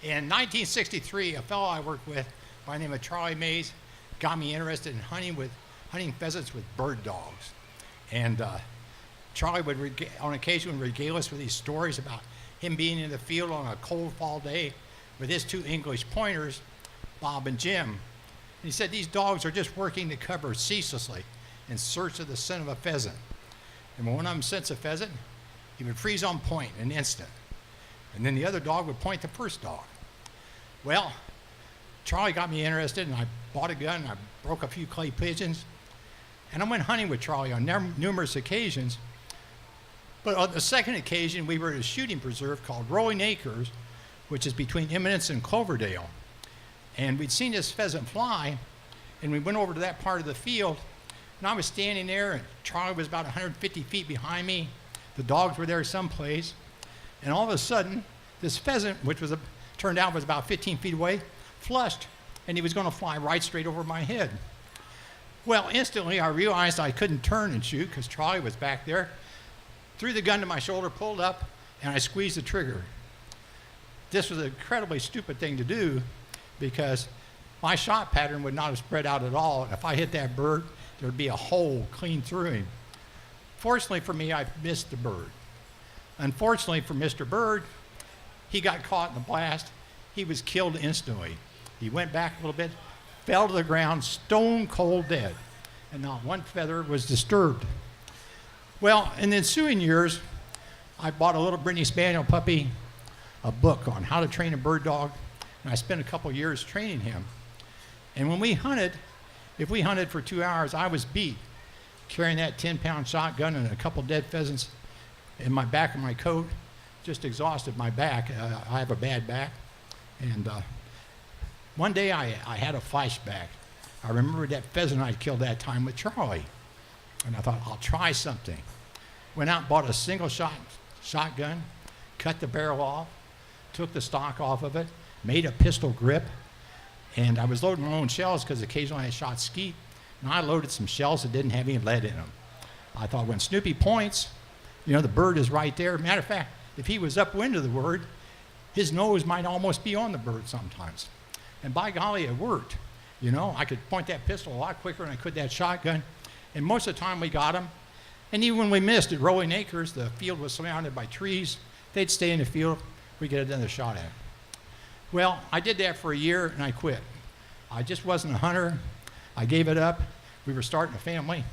In 1963, a fellow I worked with by the name of Charlie Mays got me interested in hunting pheasants with bird dogs. And Charlie would, on occasion, regale us with these stories about him being in the field on a cold fall day with his two English pointers, Bob and Jim. And he said these dogs are just working the cover ceaselessly in search of the scent of a pheasant. And when one of them scents a pheasant, he would freeze on point in an instant. And then the other dog would point the first dog. Well, Charlie got me interested, and I bought a gun, and I broke a few clay pigeons, and I went hunting with Charlie on numerous occasions. But on the second occasion, we were at a shooting preserve called Rolling Acres, which is between Eminence and Cloverdale. And we'd seen this pheasant fly, and we went over to that part of the field, and I was standing there, and Charlie was about 150 feet behind me. The dogs were there someplace, and all of a sudden, this pheasant, which turned out was about 15 feet away, flushed, and he was going to fly right straight over my head. Well, instantly, I realized I couldn't turn and shoot because Charlie was back there. Threw the gun to my shoulder, pulled up, and I squeezed the trigger. This was an incredibly stupid thing to do because my shot pattern would not have spread out at all. If I hit that bird, there would be a hole clean through him. Fortunately for me, I missed the bird. Unfortunately for Mr. Bird, he got caught in the blast. He was killed instantly. He went back a little bit, fell to the ground, stone cold dead, and not one feather was disturbed. Well, in the ensuing years, I bought a little Brittany Spaniel puppy, a book on how to train a bird dog, and I spent a couple years training him. And when we hunted, if we hunted for 2 hours, I was beat, carrying that 10-pound shotgun and a couple dead pheasants in my back of my coat, just exhausted my back. I have a bad back. And one day I had a flashback. I remembered that pheasant I'd killed that time with Charlie. And I thought, I'll try something. Went out and bought a single shotgun, cut the barrel off, took the stock off of it, made a pistol grip, and I was loading my own shells because occasionally I shot skeet, and I loaded some shells that didn't have any lead in them. I thought when Snoopy points, the bird is right there. Matter of fact, if he was upwind of the bird, his nose might almost be on the bird sometimes. And by golly, it worked. I could point that pistol a lot quicker than I could that shotgun. And most of the time we got them. And even when we missed at Rolling Acres, the field was surrounded by trees. They'd stay in the field. We'd get another shot at them. Well, I did that for a year and I quit. I just wasn't a hunter. I gave it up. We were starting a family.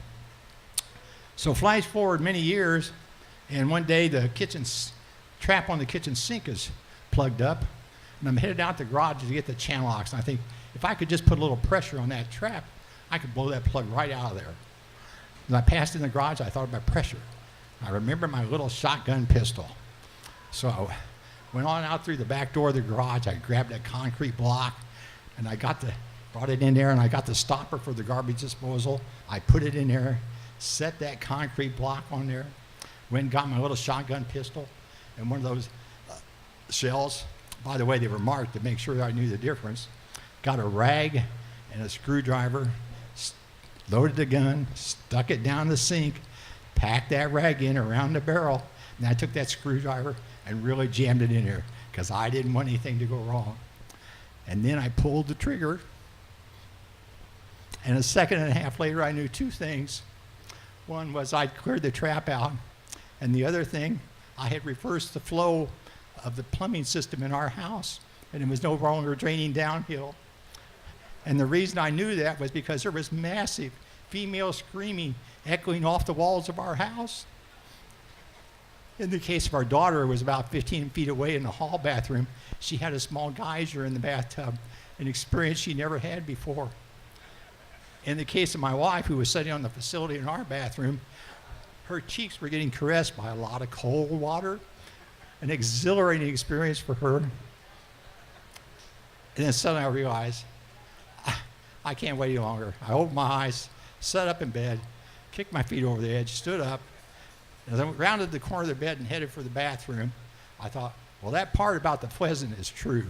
So flash forward many years, and one day the kitchen trap on the kitchen sink is plugged up, and I'm headed out the garage to get the channel locks. And I think if I could just put a little pressure on that trap, I could blow that plug right out of there. As I passed in the garage, I thought about pressure. I remember my little shotgun pistol. So I went on out through the back door of the garage. I grabbed that concrete block, and I brought it in there, and I got the stopper for the garbage disposal. I put it in there, set that concrete block on there, went and got my little shotgun pistol, and one of those shells, by the way, they were marked to make sure I knew the difference, got a rag and a screwdriver, loaded the gun, stuck it down the sink, packed that rag in around the barrel, and I took that screwdriver and really jammed it in there because I didn't want anything to go wrong. And then I pulled the trigger, and a second and a half later I knew two things. One was I'd cleared the trap out, and the other thing, I had reversed the flow of the plumbing system in our house, and it was no longer draining downhill. And the reason I knew that was because there was massive female screaming echoing off the walls of our house. In the case of our daughter, it was about 15 feet away in the hall bathroom. She had a small geyser in the bathtub, an experience she never had before. In the case of my wife, who was sitting on the facility in our bathroom, her cheeks were getting caressed by a lot of cold water, an exhilarating experience for her. And then suddenly I realized, I can't wait any longer. I opened my eyes, sat up in bed, kicked my feet over the edge, stood up, and as I rounded the corner of the bed and headed for the bathroom, I thought, well, that part about the pheasant is true.